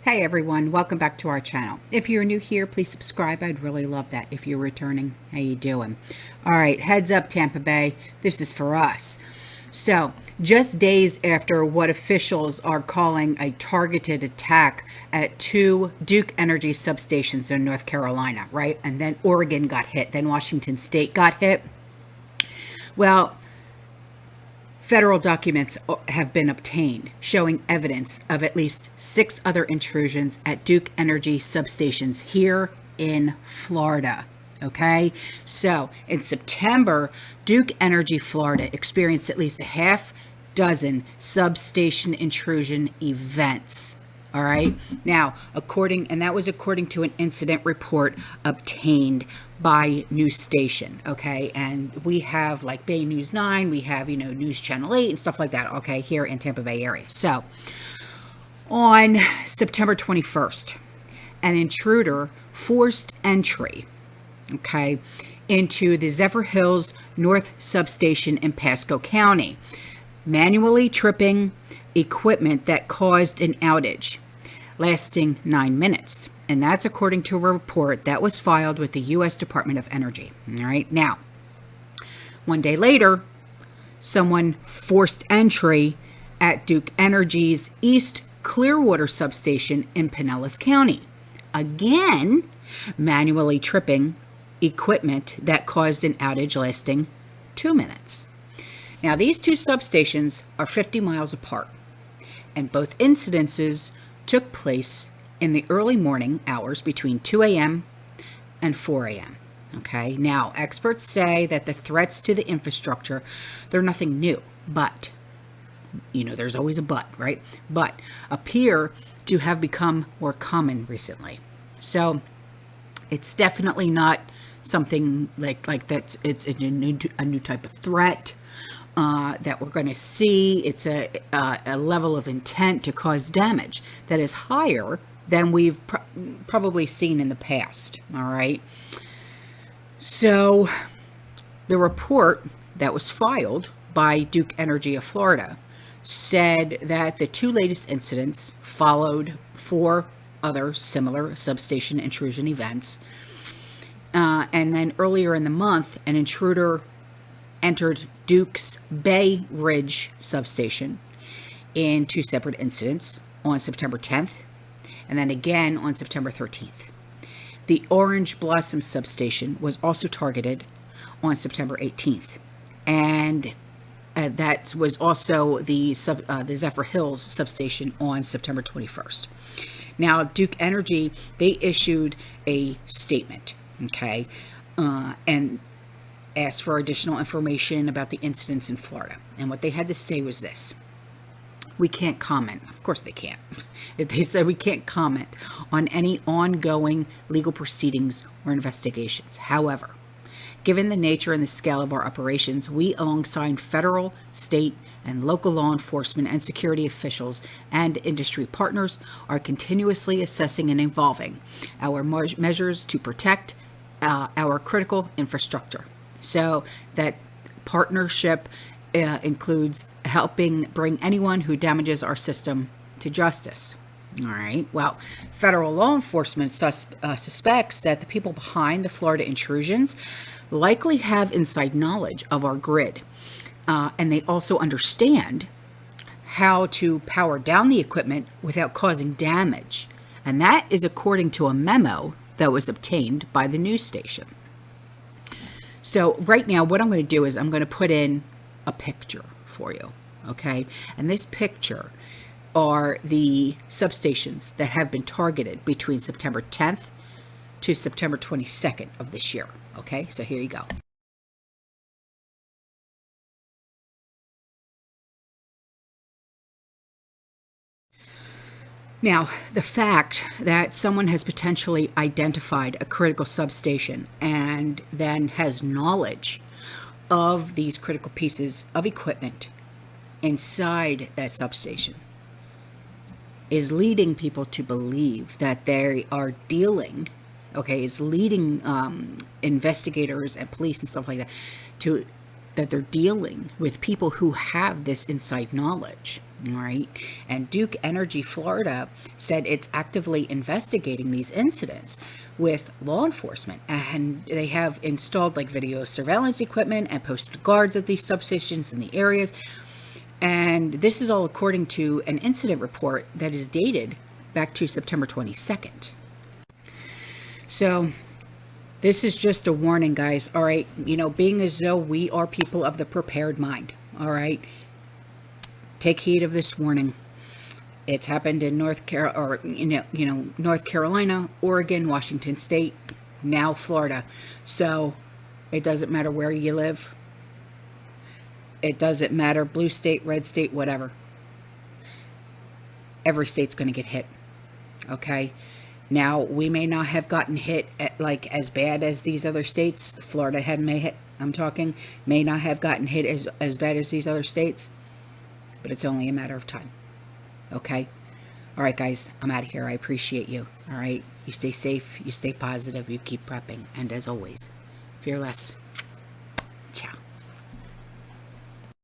Hey everyone, welcome back to our channel. If you're new here, please subscribe. I'd really love that. If you're returning, how you doing? All right, heads up Tampa Bay, this is for us. So, just days after what officials are calling a targeted attack at two Duke Energy substations in North Carolina, right? And then Oregon got hit, then Washington State got hit. Well, federal documents have been obtained showing evidence of at least 6 other intrusions at Duke Energy substations here in Florida. Okay, so in September, Duke Energy Florida experienced at least a half dozen substation intrusion events. All right. Now, that was according to an incident report obtained by News Station. Okay. And we have like Bay News 9, we have, News Channel 8 and stuff like that. Okay. Here in Tampa Bay area. So on September 21st, an intruder forced entry, okay, into the Zephyr Hills North substation in Pasco County, manually tripping equipment that caused an outage lasting 9 minutes. And that's according to a report that was filed with the U.S. Department of Energy. All right. Now, one day later, someone forced entry at Duke Energy's East Clearwater substation in Pinellas County. Again, manually tripping equipment that caused an outage lasting 2 minutes. Now, these two substations are 50 miles apart, and both incidences took place in the early morning hours between 2 a.m. and 4 a.m. Okay, now experts say that the threats to the infrastructure, they're nothing new, but, there's always a but, right? But appear to have become more common recently. So it's definitely not something like that. It's a new type of threat that we're going to see. It's a level of intent to cause damage that is higher than we've probably seen in the past. All right. So the report that was filed by Duke Energy of Florida said that the two latest incidents followed 4 other similar substation intrusion events. And then earlier in the month, an intruder entered Duke's Bay Ridge substation in 2 separate incidents on September 10th and then again on September 13th. The Orange Blossom substation was also targeted on September 18th, and that was also the Zephyr Hills substation on September 21st. Now, Duke Energy, they issued a statement, okay, and asked for additional information about the incidents in Florida. And what they had to say was this: we can't comment. Of course they can't. They said we can't comment on any ongoing legal proceedings or investigations. However, given the nature and the scale of our operations, we, alongside federal, state, and local law enforcement and security officials and industry partners, are continuously assessing and evolving our measures to protect our critical infrastructure. So that partnership includes helping bring anyone who damages our system to justice. All right. Well, federal law enforcement suspects that the people behind the Florida intrusions likely have inside knowledge of our grid. And they also understand how to power down the equipment without causing damage. And that is according to a memo that was obtained by the news station. So right now, what I'm going to do is I'm going to put in a picture for you, okay? And this picture are the substations that have been targeted between September 10th to September 22nd of this year, okay? So here you go. Now, the fact that someone has potentially identified a critical substation and then has knowledge of these critical pieces of equipment inside that substation is leading people to believe that they are dealing, okay, is leading investigators and police and stuff like that that they're dealing with people who have this inside knowledge. All right. And Duke Energy Florida said it's actively investigating these incidents with law enforcement. And they have installed like video surveillance equipment and posted guards at these substations in the areas. And this is all according to an incident report that is dated back to September 22nd. So this is just a warning, guys. All right. You know, being as though we are people of the prepared mind. All right. Take heed of this warning. It's happened in North Carolina, Oregon, Washington State, now Florida. So it doesn't matter where you live. It doesn't matter, blue state, red state, whatever. Every state's going to get hit. Okay. Now, we may not have gotten hit at, like, as bad as these other states. Florida may not have gotten hit as bad as these other states. But it's only a matter of time. Okay? All right, guys. I'm out of here. I appreciate you. All right? You stay safe. You stay positive. You keep prepping. And as always, fear less.